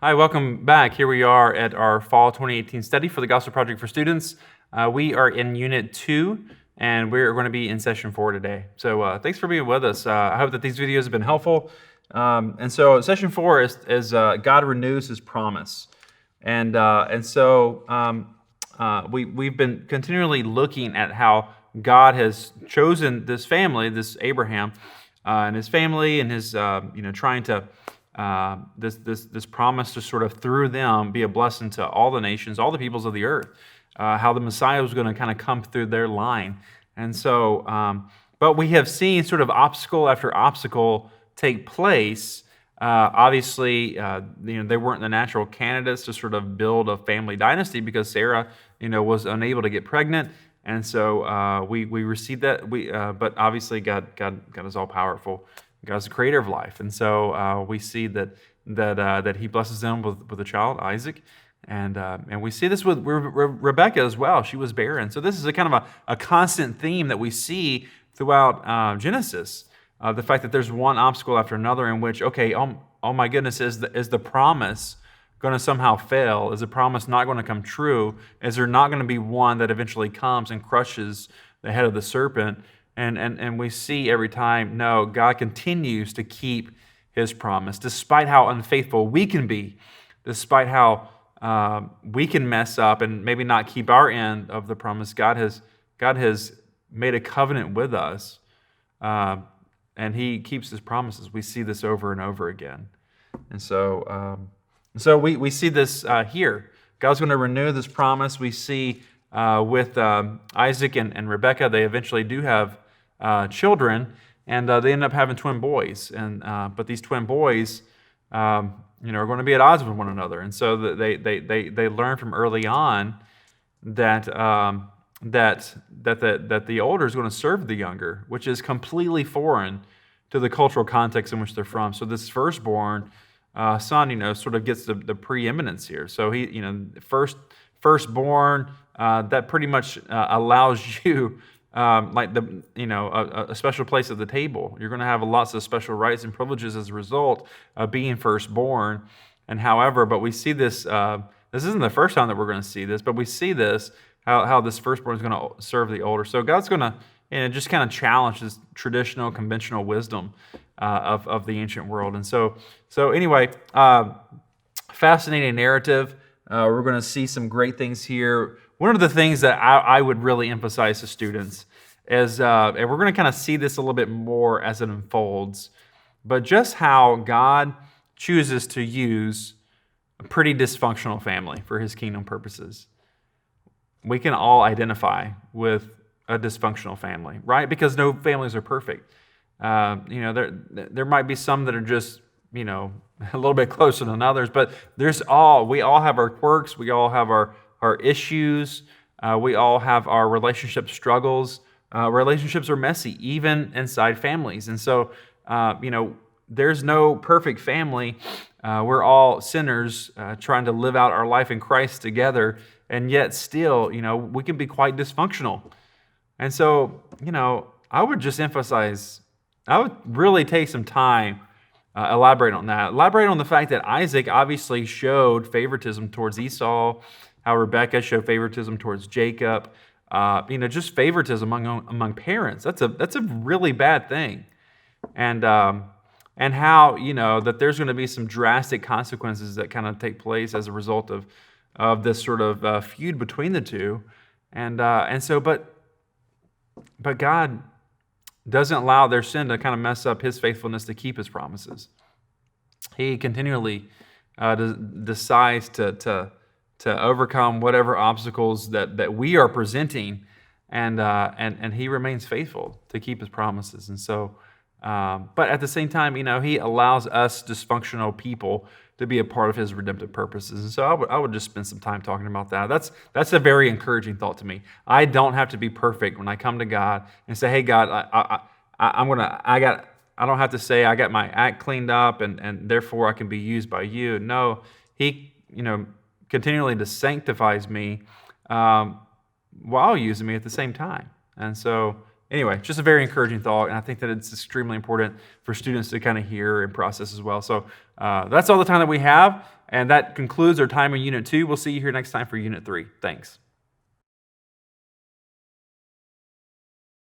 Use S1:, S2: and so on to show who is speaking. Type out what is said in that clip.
S1: Hi, welcome back. Here we are at our Fall 2018 study for the Gospel Project for Students. We are in Unit 2, and we're going to be in Session 4 today. So thanks for being with us. I hope that these videos have been helpful. And so Session 4 is God renews His promise. We've been continually looking at how God has chosen this family, this Abraham, and his family, and his trying to this promise to sort of through them be a blessing to all the nations, all the peoples of the earth. How the Messiah was going to kind of come through their line, and so. But we have seen sort of obstacle after obstacle take place. Obviously, they weren't the natural candidates to sort of build a family dynasty because Sarah, was unable to get pregnant, and so we received that. But obviously, God is all powerful. God's the creator of life, and so we see that He blesses them with a child, Isaac, and we see this with Rebecca as well. She was barren, so this is a kind of a constant theme that we see throughout Genesis. The fact that there's one obstacle after another in which, okay, oh my goodness, is the promise going to somehow fail? Is the promise not going to come true? Is there not going to be one that eventually comes and crushes the head of the serpent? And we see every time, no, God continues to keep His promise, despite how unfaithful we can be, despite how we can mess up and maybe not keep our end of the promise. God has made a covenant with us, and He keeps His promises. We see this over and over again. And so we see this here. God's going to renew this promise. We see with Isaac and Rebekah, they eventually do have children, and they end up having twin boys. But these twin boys, are going to be at odds with one another. And so they learn from early on that the older is going to serve the younger, which is completely foreign to the cultural context in which they're from. So this firstborn son, sort of gets the preeminence here. So he, firstborn, that pretty much allows you a special place at the table. You're going to have lots of special rights and privileges as a result of being firstborn. And however, but we see this. This isn't the first time that we're going to see this, but we see this how this firstborn is going to serve the older. So God's going to just kind of challenge this traditional, conventional wisdom of the ancient world. And so anyway, fascinating narrative. We're going to see some great things here. One of the things that I would really emphasize to students is, and we're going to kind of see this a little bit more as it unfolds, but just how God chooses to use a pretty dysfunctional family for His kingdom purposes. We can all identify with a dysfunctional family, right? Because no families are perfect. There might be some that are just, a little bit closer than others, but we all have our quirks, we all have our issues, we all have our relationship struggles. Relationships are messy, even inside families. And so, there's no perfect family. We're all sinners trying to live out our life in Christ together, and yet still, we can be quite dysfunctional. And so, I would just emphasize, I would really take some time, elaborate on that. Elaborate on the fact that Isaac obviously showed favoritism towards Esau, how Rebekah showed favoritism towards Jacob. Just favoritism among parents. That's a really bad thing. And how, that there's going to be some drastic consequences that kind of take place as a result of this sort of feud between the two. But God doesn't allow their sin to kind of mess up His faithfulness to keep His promises. He continually decides to overcome whatever obstacles that we are presenting, and He remains faithful to keep His promises. And so, but at the same time, He allows us dysfunctional people to be a part of His redemptive purposes. And so I would just spend some time talking about that. That's a very encouraging thought to me. I don't have to be perfect when I come to God and say, "Hey, God, I don't have to say I got my act cleaned up and therefore I can be used by You." No, He, continually sanctifies me while using me at the same time. And so anyway, just a very encouraging thought, and I think that it's extremely important for students to kind of hear and process as well. So that's all the time that we have, and that concludes our time in Unit 2. We'll see you here next time for Unit 3. Thanks.